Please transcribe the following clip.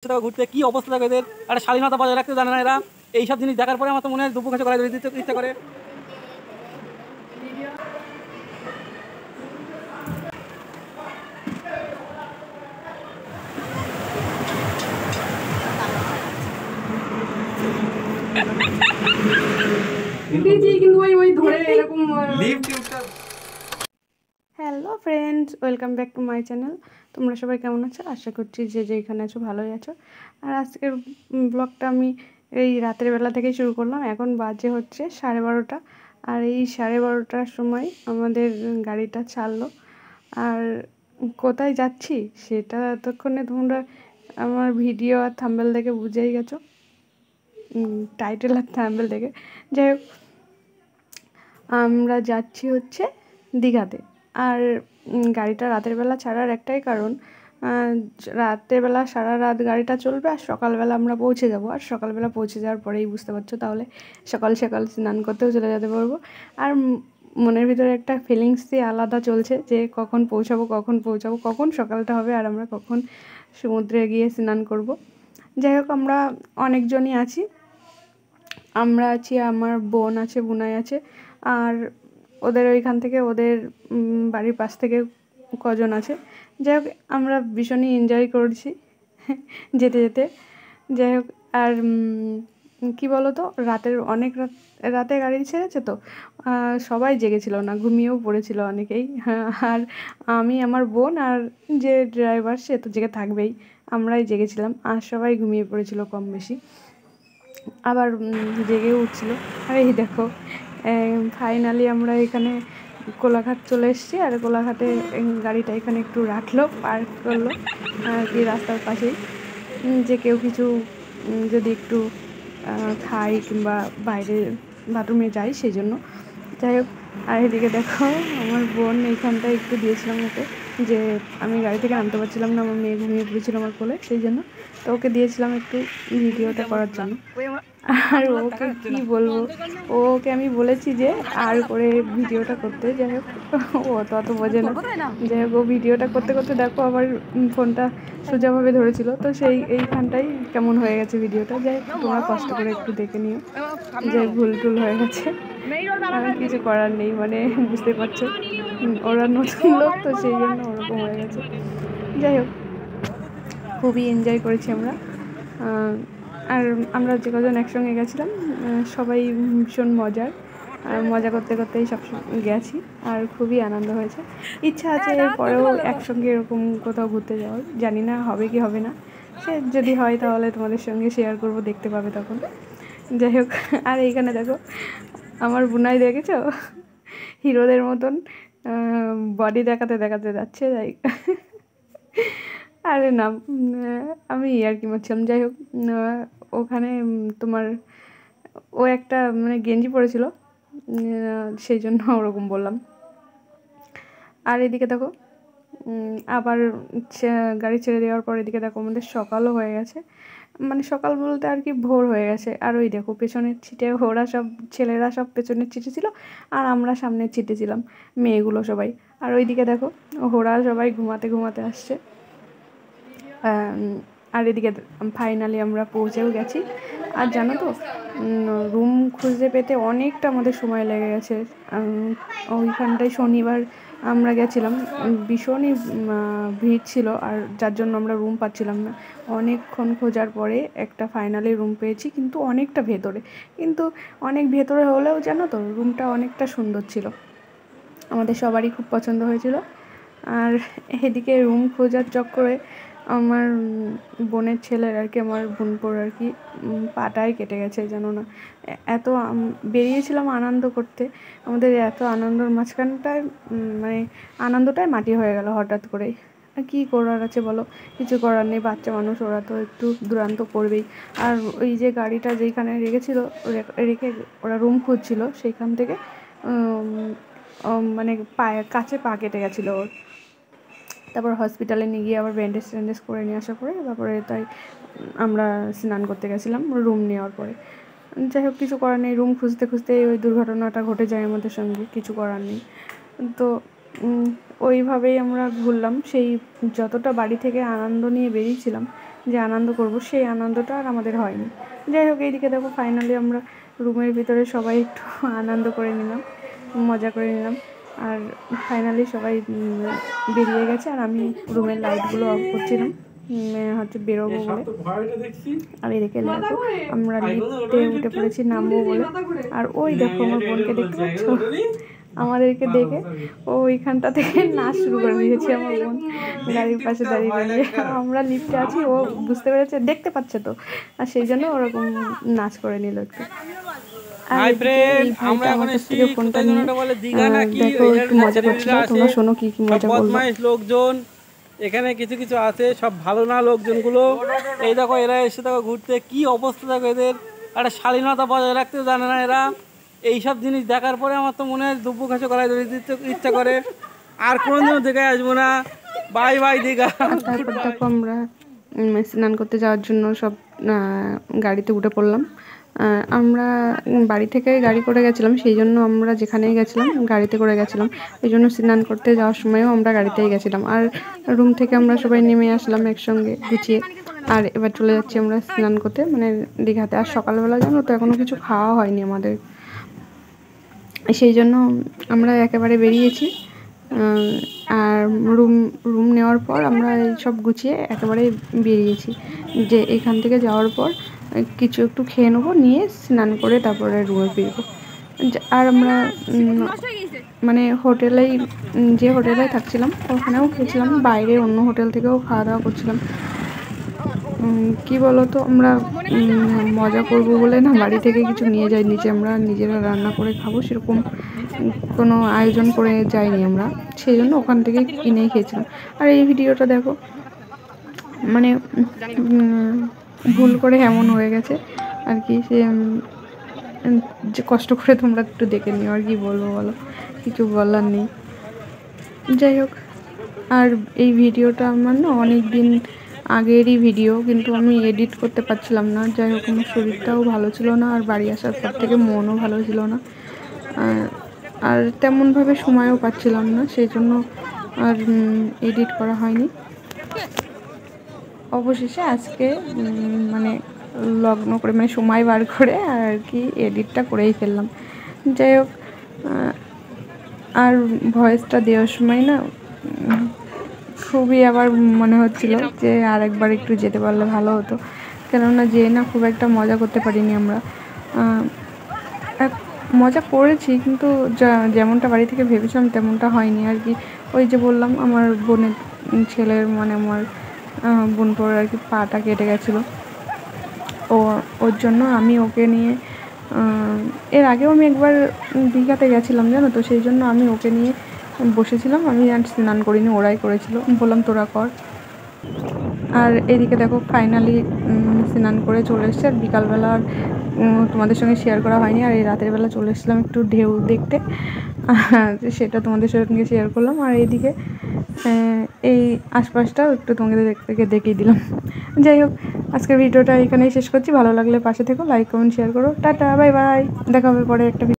ঘুরতে কি অবস্থা থাকে এদের, একটা স্বাধীনতা বজায় রাখতে জানে না এরা। এইসব জিনিস দেখার পরে আমার তো মনে হয় দুপুর কাছে করা দিতে ইচ্ছা করে। Hello friends, welcome back to my channel. তোমরা সবাই কেমন আছো? আশা করছি যে যেখানে আছো ভালোই আছো। আর আজকের ব্লগটা আমি এই রাতের বেলা থেকেই শুরু করলাম। এখন বাজে হচ্ছে 12:30, আর এই 12:30টার সময় আমাদের গাড়িটা ছাড়লো। আর কোথায় যাচ্ছি সেটা এতক্ষণে তোমরা আমার ভিডিও আর থাম্বনেল দেখে বুঝেই গেছো, টাইটেল আর থাম্বনেল দেখে। যাই হোক, আমরা যাচ্ছি হচ্ছে দীঘাতে। আর গাড়িটা রাতের বেলা ছাড়ার একটাই কারণ, রাতের বেলা সারা রাত গাড়িটা চলবে আর সকালবেলা আমরা পৌঁছে যাব। আর সকালবেলা পৌঁছে যাওয়ার পরেই বুঝতে পারছো তাহলে সকাল সকাল স্নান করতেও চলে যেতে পারবো। আর মনের ভিতরে একটা ফিলিংসই আলাদা চলছে যে কখন পৌঁছাবো, কখন সকালটা হবে আর আমরা কখন সমুদ্রে গিয়ে স্নান করব। যাই হোক, আমরা অনেকজনই আছি। আমরা আছি, আমার বোন আছে, বুনাই আছে, আর ওদের ওইখান থেকে ওদের বাড়ির পাশ থেকে কজন আছে। যাই হোক, আমরা ভীষণই এনজয় করছি যেতে যেতে। যাই হোক, আর কী বলো তো, অনেক রাতে গাড়ি ছেড়েছে তো সবাই জেগেছিল না, ঘুমিয়েও পড়েছিল অনেকেই। আর আমি, আমার বোন আর যে ড্রাইভার সে তো জেগে থাকবেই, আমরাই জেগেছিলাম। আর সবাই ঘুমিয়ে পড়েছিল কম বেশি, আবার জেগে উঠছিল। আর এই দেখো, ফাইনালি আমরা এখানে কোলাঘাট চলে এসেছি। আর কোলাঘাটে গাড়িটা এখানে একটু রাখলো, পার্ক করলো আর কি রাস্তার পাশেই, যে কেউ কিছু যদি একটু খাই কিংবা বাইরে বাথরুমে যাই সেই জন্য। যাই হোক, আর এদিকে দেখো, আমার বোন এইখানটায় একটু দিয়েছিলাম ওকে, যে আমি গাড়ি থেকে নামতে পারছিলাম না, আমার মেয়ে ঘুমিয়ে পড়েছিল আমার কোলে, সেই জন্য তো ওকে দিয়েছিলাম একটু ভিডিওটা করার জন্য। আর ওকে কি বলবো, ওকে আমি বলেছি যে আর করে ভিডিওটা করতে। যাই হোক, ও তো অত বোঝে না। যাই হোক, ও ভিডিওটা করতে করতে দেখো আবার ফোনটা সোজাভাবে ধরেছিল, তো এইখানটাই কেমন হয়ে গেছে ভিডিওটা। যাই হোক, তোমরা কষ্ট করে একটু দেখে নিও যে ভুল টুল হয়ে গেছে। আর কিছু করার নেই, মানে বুঝতে পারছো ওরা নতুন লোক তো সেই জন্য ওরকম হয়ে গেছে। যাই হোক, খুবই এনজয় করেছি আমরা। আর আমরা যে কজন একসঙ্গে গেছিলাম সবাই ভীষণ মজা করতে করতেই সব গেছি, আর খুবই আনন্দ হয়েছে। ইচ্ছা আছে এরপরেও একসঙ্গে এরকম কোথাও ঘুরতে যাওয়ার, জানি না হবে কি হবে না, সে যদি হয় তাহলে তোমাদের সঙ্গে শেয়ার করব, দেখতে পাবে তখন। যাই হোক, আর এইখানে দেখো আমার বুনাই, দেখেছো হিরোদের মতন বডি দেখাতে দেখাতে যাচ্ছে। যাই আরে না, আমি আর কি মারছিলাম। যাই হোক, ওখানে তোমার ও একটা মানে গেঞ্জি পরেছিল, সেই জন্য ওরকম বললাম। আর এদিকে দেখো, আবার গাড়ি ছেড়ে দেওয়ার পর এদিকে দেখো আমাদের সকালও হয়ে গেছে, মানে সকাল বলতে আর কি ভোর হয়ে গেছে। আর ওই দেখো পেছনের ছিটে ওরা সব, ছেলেরা সব পেছনের ছিটে ছিল আর আমরা সামনের ছিটে ছিলাম, মেয়েগুলো সবাই। আর ওইদিকে দেখো ওরা সবাই ঘুমাতে ঘুমাতে আসছে। আর এদিকে ফাইনালি আমরা পৌঁছেও গেছি। আর জানো তো, রুম খুঁজে পেতে অনেকটা আমাদের সময় লেগে গেছে। ওইখানটায় শনিবার আমরা গেছিলাম, ভীষণই ভিড় ছিল, আর যার জন্য আমরা রুম পাচ্ছিলাম না। অনেকক্ষণ খোঁজার পরে একটা ফাইনালি রুম পেয়েছি, কিন্তু অনেকটা ভেতরে, কিন্তু অনেক ভেতরে হলেও জানো তো রুমটা অনেকটা সুন্দর ছিল, আমাদের সবারই খুব পছন্দ হয়েছিল। আর এদিকে রুম খোঁজার চক্করে আমার বোনের ছেলের আর কি, আমার বোনপোর আর কি পাটাই কেটে গেছে, জানো না। এত বেরিয়েছিলাম আনন্দ করতে, আমাদের এত আনন্দর মাঝখানটায় মানে আনন্দটাই মাটি হয়ে গেল হঠাৎ করেই। আর কী করার আছে বলো, কিছু করার নেই, বাচ্চা মানুষ, ওরা তো একটু দুরান্ত করবেই। আর ওই যে গাড়িটা যেখানে রেখে ওরা রুম খুঁজছিল, সেইখান থেকে মানে কাছে পা কেটে গেছিলো ওর। তারপর হসপিটালে নিয়ে গিয়ে আবার ব্যান্ডেজ ট্যান্ডেজ করে নিয়ে আসার পরে তারপরে তাই আমরা স্নান করতে গেছিলাম রুম নেওয়ার পরে। যাই হোক, কিছু করার নেই, রুম খুঁজতে খুঁজতে ওই দুর্ঘটনাটা ঘটে যায় আমাদের সঙ্গে, কিছু করার নেই। তো ওইভাবেই আমরা ঘুরলাম। সেই যতটা বাড়ি থেকে আনন্দ নিয়ে বেরিয়েছিলাম, যে আনন্দ করব, সেই আনন্দটা আর আমাদের হয়নি। যাই হোক, এইদিকে দেখো ফাইনালি আমরা রুমের ভিতরে সবাই একটু আনন্দ করে নিলাম, মজা করে নিলাম। আর ফাইনালি সবাই বেরিয়ে গেছে, আর আমি রুমের লাইটগুলো অফ করছিলাম হচ্ছে বেরোবো বলে। আর এদিকে দেখো আমরা লিফটে উঠে পড়েছি নামবো বলে। আর ওই দেখো আমার বোনকে দেখতে পাচ্ছ, আমাদেরকে দেখে ও ওইখানটা থেকে নাচ শুরু করে দিয়েছে। আমার বোন গাড়ির পাশে দাঁড়িয়ে দাঁড়িয়ে, আমরা লিফটে আছি, ও বুঝতে পেরেছে, দেখতে পাচ্ছে তো, আর সেই জন্য ওরকম নাচ করে নিল একটু। হাই ফ্রেন্ড, আমরা এখন এসেছি কোথায় যেন এটা বলে দীঘা নাকি, একটু মজা করছিল। তোমরা শোনো কি কি মজা বলবো। বদমাইশ লোকজন এখানে কিছু কিছু আছে, সব ভালো না লোকজনগুলো। এই দেখো এরা এসে দেখো ঘুরতে, কি অবস্থা দেখো এদের, একটা শালীনতা বজায় রাখতে জানে না এরা। এইসব জিনিস দেখার পরে আমার তো মনে হয় দুব্বু ঘাসে গলায় ধরে দিতে ইচ্ছা করে, আর কোনোদিনও দেখে আসবো না। Bye bye Digha. তারপর দেখো আমরা স্নান করতে যাওয়ার জন্য সব গাড়িতে উঠে পড়লাম। আমরা বাড়ি থেকে গাড়ি করে গেছিলাম, সেই জন্য আমরা যেখানেই গেছিলাম গাড়িতে করে গেছিলাম। এই জন্য স্নান করতে যাওয়ার সময়ও আমরা গাড়িতেই গেছিলাম। আর রুম থেকে আমরা সবাই নেমে আসলাম একসঙ্গে গুছিয়ে। আর এবার চলে যাচ্ছি আমরা স্নান করতে, মানে দীঘাতে। আর সকালবেলা জানো তো এখনও কিছু খাওয়া হয়নি আমাদের, সেই জন্য আমরা একেবারে বেরিয়েছি। আর রুম নেওয়ার পর আমরা সব গুছিয়ে একেবারে বেরিয়েছি, যে এখান থেকে যাওয়ার পর কিছু একটু খেয়ে নেবো, নিয়ে স্নান করে তারপরে রুমে ফিরবো। আর আমরা মানে হোটেলেই, যে হোটেলে থাকছিলাম ওখানেও খেয়েছিলাম, বাইরে অন্য হোটেল থেকেও খাওয়া দাওয়া করছিলাম। কি বলতো, আমরা মজা করবো বলে না বাড়ি থেকে কিছু নিয়ে যাই, নিচে আমরা নিজেরা রান্না করে খাবো সেরকম কোনো আয়োজন করে যাইনি আমরা, সেই জন্য ওখান থেকে কিনেই খেয়েছিলাম। আর এই ভিডিওটা দেখো, মানে ভুল করে এমন হয়ে গেছে আর কি, সে যে কষ্ট করে তোমরা একটু দেখে নিও। আর কি বলবো বলো, কিছু বলার নেই। যাই হোক, আর এই ভিডিওটা আমার না অনেক দিন আগেরই ভিডিও, কিন্তু আমি এডিট করতে পারছিলাম না। যাই হোক, আমার শরীরটাও ভালো ছিল না, আর বাড়ি আসার পর থেকে মনও ভালো ছিল না, আর তেমনভাবে সময়ও পাচ্ছিলাম না, সেই জন্য আর এডিট করা হয়নি। অবশেষে আজকে মানে লগ্ন করে, মানে সময় বার করে আর কি এডিটটা করেই ফেললাম। যাই হোক, আর ভয়েসটা দেওয়ার সময় না খুবই আবার মনে হচ্ছিল যে আরেকবার একটু যেতে পারলে ভালো হতো, কেননা যে না খুব একটা মজা করতে পারিনি আমরা। মজা করেছি, কিন্তু যেমনটা বাড়ি থেকে ভেবেছিলাম তেমনটা হয়নি আর কি। ওই যে বললাম, আমার বোনের ছেলের, মানে আমার বোন পর আর কি পাটা কেটে গেছিলো, ওর জন্য আমি ওকে নিয়ে, এর আগেও আমি একবার দীঘাতে গেছিলাম জানো তো, সেই জন্য আমি ওকে নিয়ে বসেছিলাম। আমি আর স্নান করিনি, ওরাই করেছিল, বললাম তোরা কর। আর এদিকে দেখো ফাইনালি স্নান করে চলে এসেছে। আর বিকালবেলা আর তোমাদের সঙ্গে শেয়ার করা হয়নি। আর এই রাতের বেলা চলে এসেছিলাম একটু ঢেউ দেখতে, সেটা তোমাদের সঙ্গে শেয়ার করলাম। আর এইদিকে এই আশপাশটাও একটু তোমাদের দেখিয়ে দিলাম। যাই হোক, আজকের ভিডিওটা এখানেই শেষ করছি। ভালো লাগলে পাশে থেকো, লাইক কমেন্ট শেয়ার করো। টাটা, বাই বাই, দেখা হবে পরে একটা